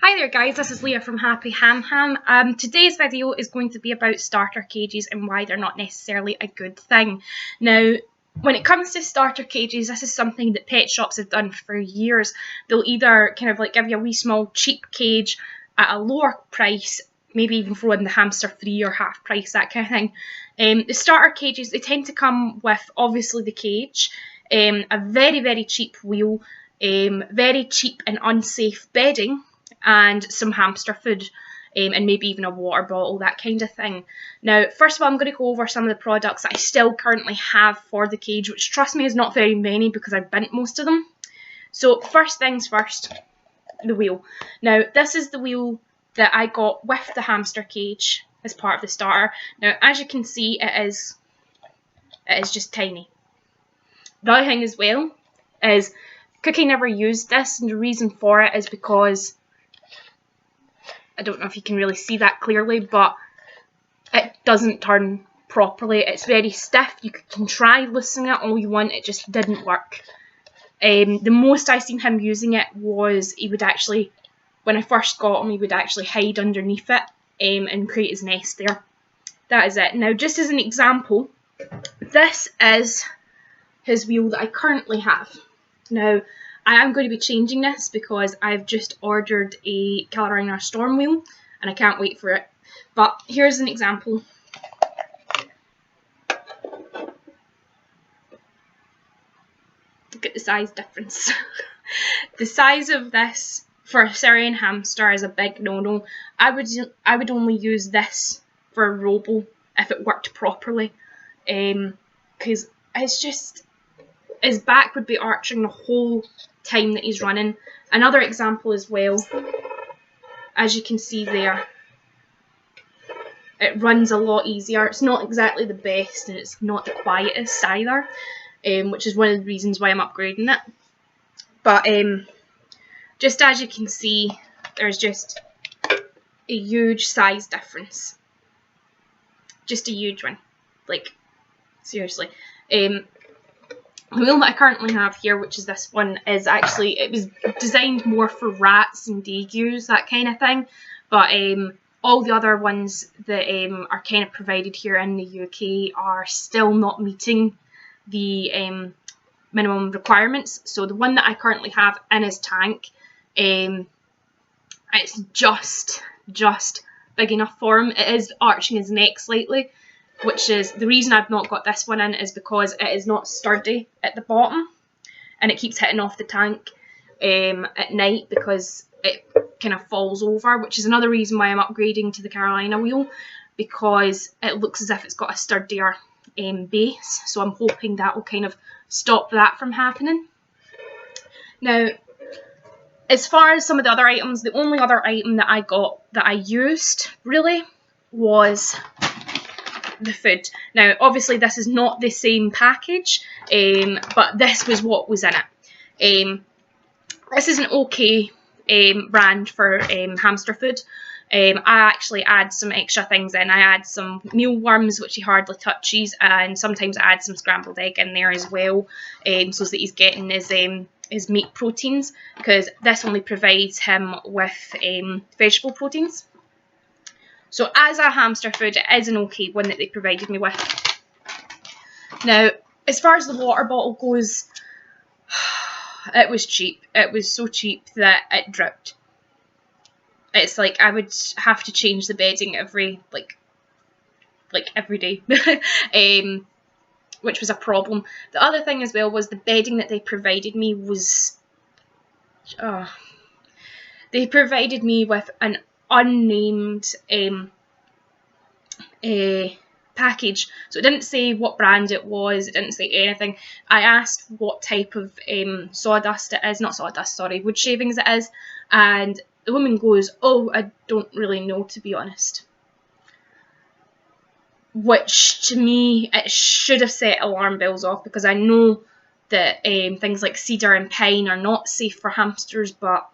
Hi there guys, this is Leah from Happy Ham Ham. Today's video is going to be about starter cages and why they're not necessarily a good thing. Now, when it comes to starter cages, this is something that pet shops have done for years. They'll either kind of like give you a wee small cheap cage at a lower price, maybe even throw in the hamster free or half price, that kind of thing. The starter cages, they tend to come with obviously the cage, a very cheap wheel, very cheap and unsafe bedding, and some hamster food, and maybe even a water bottle, that kind of thing. Now, first of all, I'm going to go over some of the products that I still currently have for the cage, which, trust me, is not very many because I've bent most of them. So, first things first, the wheel. Now, this is the wheel that I got with the hamster cage as part of the starter. Now, as you can see, it is just tiny. The other thing as well is Cookie never used this, and the reason for it is because I don't know if you can really see that clearly, but it doesn't turn properly. It's very stiff. You can try loosening it all you want, it just didn't work. The most I seen him using it was he would actually, when I first got him, he would actually hide underneath it and create his nest there. That is it. Now, just as an example, this is his wheel that I currently have. Now, I am going to be changing this because I've just ordered a Carolina Storm wheel and I can't wait for it. But here's an example. Look at the size difference. The size of this for a Syrian hamster is a big no-no. I would only use this for a robo if it worked properly, because it's just, his back would be arching the whole time that he's running. Another example as well, as you can see there, it runs a lot easier. It's not exactly the best and it's not the quietest either, which is one of the reasons why I'm upgrading it. But just as you can see, there's just a huge size difference. Just a huge one. Like, seriously. The wheel that I currently have here, which is this one, is actually, it was designed more for rats and degus, that kind of thing. But all the other ones that are kind of provided here in the UK are still not meeting the minimum requirements. So the one that I currently have in his tank, it's just big enough for him. It is arching his neck slightly, which is the reason I've not got this one in, is because it is not sturdy at the bottom and it keeps hitting off the tank at night because it kind of falls over, which is another reason why I'm upgrading to the Carolina wheel, because it looks as if it's got a sturdier base. So I'm hoping that will kind of stop that from happening. Now, as far as some of the other items, the only other item that I got that I used really was the food. Now, obviously this is not the same package, but this was what was in it. This is an okay brand for hamster food. I actually add some extra things in. I add some mealworms, which he hardly touches, and sometimes I add some scrambled egg in there as well, so that he's getting his meat proteins, because this only provides him with vegetable proteins. So as a hamster food, it is an okay one that they provided me with. Now, as far as the water bottle goes, it was cheap. It was so cheap that it dripped. It's like I would have to change the bedding every day, which was a problem. The other thing as well was the bedding that they provided me was, they provided me with an unnamed package, so it didn't say what brand it was, it didn't say anything. I asked what type of sawdust it is, not sawdust, sorry, wood shavings it is, and the woman goes, "Oh, I don't really know, to be honest." Which, to me, it should have set alarm bells off, because I know that things like cedar and pine are not safe for hamsters, but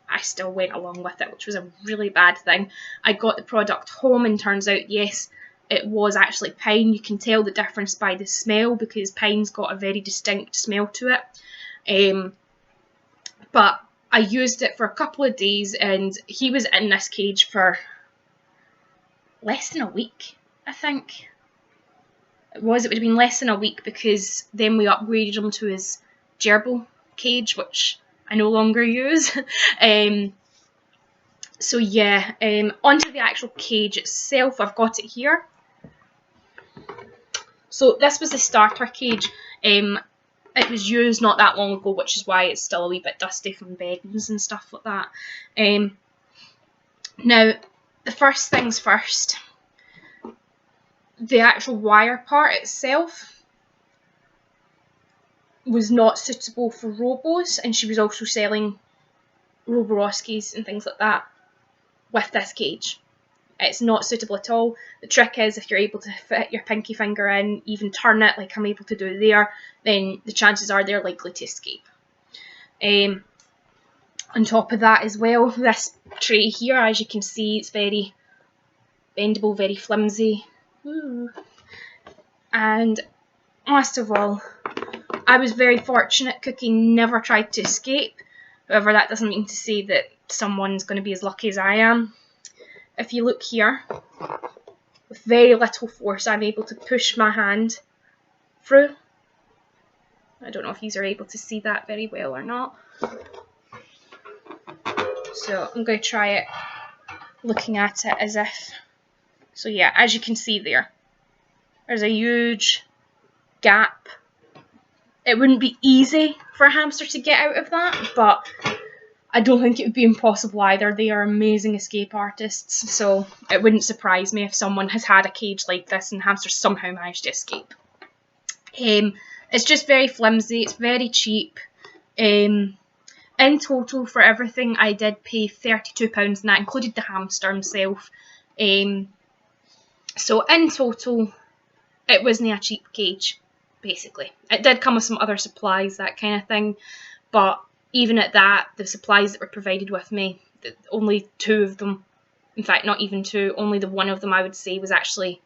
I still went along with it, which was a really bad thing. I got the product home and turns out, yes, it was actually pine. You can tell the difference by the smell, because pine's got a very distinct smell to it. But I used it for a couple of days, and he was in this cage for less than a week, I think. It would have been less than a week, because then we upgraded him to his gerbil cage, which I no longer use. So yeah, onto the actual cage itself. I've got it here. So this was the starter cage. It was used not that long ago, which is why it's still a wee bit dusty from beddings and stuff like that. Now, the first things first, the actual wire part itself was not suitable for robos, and she was also selling Roboroskis and things like that with this cage. It's not suitable at all. The trick is, if you're able to fit your pinky finger in, even turn it like I'm able to do there, then the chances are they're likely to escape. On top of that as well, this tray here, as you can see, it's very bendable, very flimsy. Ooh. And last of all, I was very fortunate. Cookie never tried to escape. However, that doesn't mean to say that someone's going to be as lucky as I am. If you look here, with very little force, I'm able to push my hand through. I don't know if you are able to see that very well or not. So I'm going to try it looking at it as if. So yeah, as you can see there's a huge gap. It wouldn't be easy for a hamster to get out of that, but I don't think it would be impossible either. They are amazing escape artists, so it wouldn't surprise me if someone has had a cage like this and hamsters somehow managed to escape. It's just very flimsy, it's very cheap. In total, for everything, I did pay £32, and that included the hamster himself. So in total, it wasn't a cheap cage, basically. It did come with some other supplies, that kind of thing, but even at that, the supplies that were provided with me, only 2 of them, in fact not even 2, only the one of them I would say was actually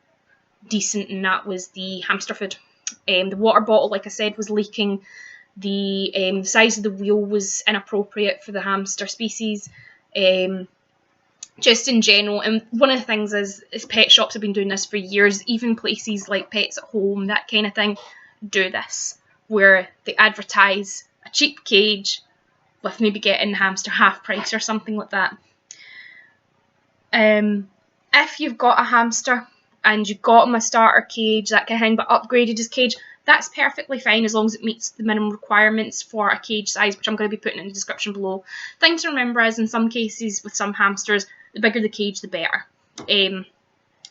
decent, and that was the hamster food. The water bottle, like I said, was leaking. The size of the wheel was inappropriate for the hamster species. Just in general, and one of the things is pet shops have been doing this for years, even places like Pets at Home, that kind of thing, do this, where they advertise a cheap cage with maybe getting the hamster half price or something like that. If you've got a hamster and you've got him a starter cage, that kind of thing, but upgraded his cage, that's perfectly fine as long as it meets the minimum requirements for a cage size, which I'm going to be putting in the description below. Thing to remember is, in some cases with some hamsters, the bigger the cage, the better.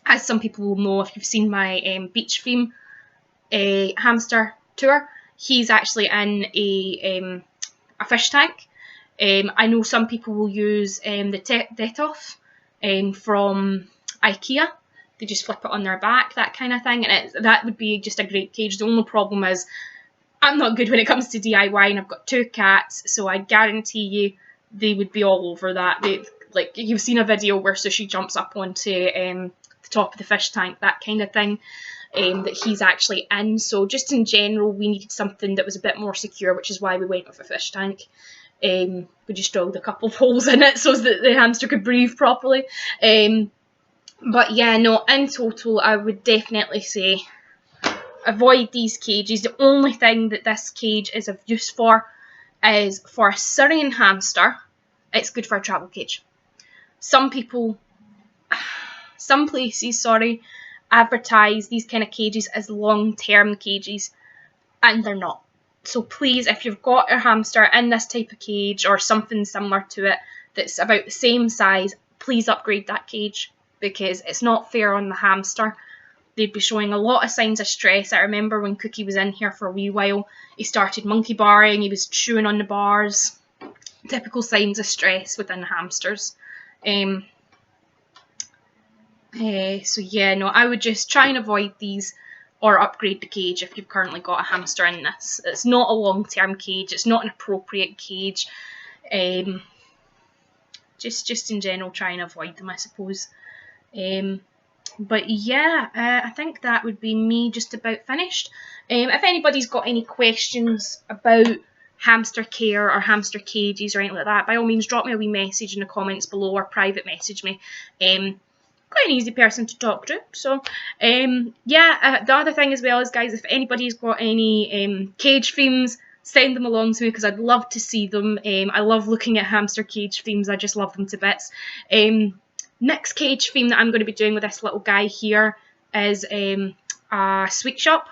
As some people will know if you've seen my beach theme hamster tour, he's actually in a fish tank. I know some people will use the Detolf from IKEA. They just flip it on their back, that kind of thing, and that would be just a great cage. The only problem is I'm not good when it comes to DIY, and I've got 2 cats, so I guarantee you they would be all over that. Like, you've seen a video where Sushi jumps up onto the top of the fish tank, that kind of thing, that he's actually in. So just in general, we needed something that was a bit more secure, which is why we went with a fish tank. We just drilled a couple of holes in it so that the hamster could breathe properly. But yeah, no, in total, I would definitely say avoid these cages. The only thing that this cage is of use for is for a Syrian hamster. It's good for a travel cage. Some places, advertise these kind of cages as long-term cages, and they're not. So please, if you've got a hamster in this type of cage or something similar to it that's about the same size, please upgrade that cage, because it's not fair on the hamster. They'd be showing a lot of signs of stress. I remember when Cookie was in here for a wee while, he started monkey barring, he was chewing on the bars. Typical signs of stress within hamsters. So yeah, no, I would just try and avoid these or upgrade the cage if you've currently got a hamster in this. It's not a long-term cage, it's not an appropriate cage. Just in general, try and avoid them, I suppose. But yeah, I think that would be me just about finished. If anybody's got any questions about hamster care or hamster cages or anything like that, by all means drop me a wee message in the comments below or private message me. Quite an easy person to talk to. So yeah, the other thing as well is, guys, if anybody's got any cage themes, send them along to me because I'd love to see them. I love looking at hamster cage themes. I just love them to bits. Next cage theme that I'm going to be doing with this little guy here is a sweet shop.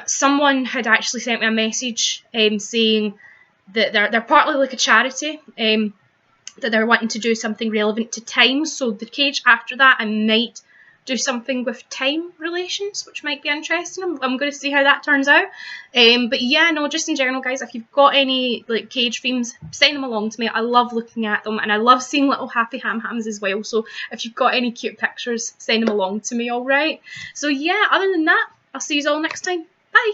Someone had actually sent me a message saying that they're partly like a charity, that they're wanting to do something relevant to time. So the cage after that, I might do something with time relations, which might be interesting. I'm going to see how that turns out. But yeah, no, just in general, guys, if you've got any like cage themes, send them along to me. I love looking at them, and I love seeing little happy ham-hams as well. So if you've got any cute pictures, send them along to me, alright? So yeah, other than that, I'll see you all next time. Bye!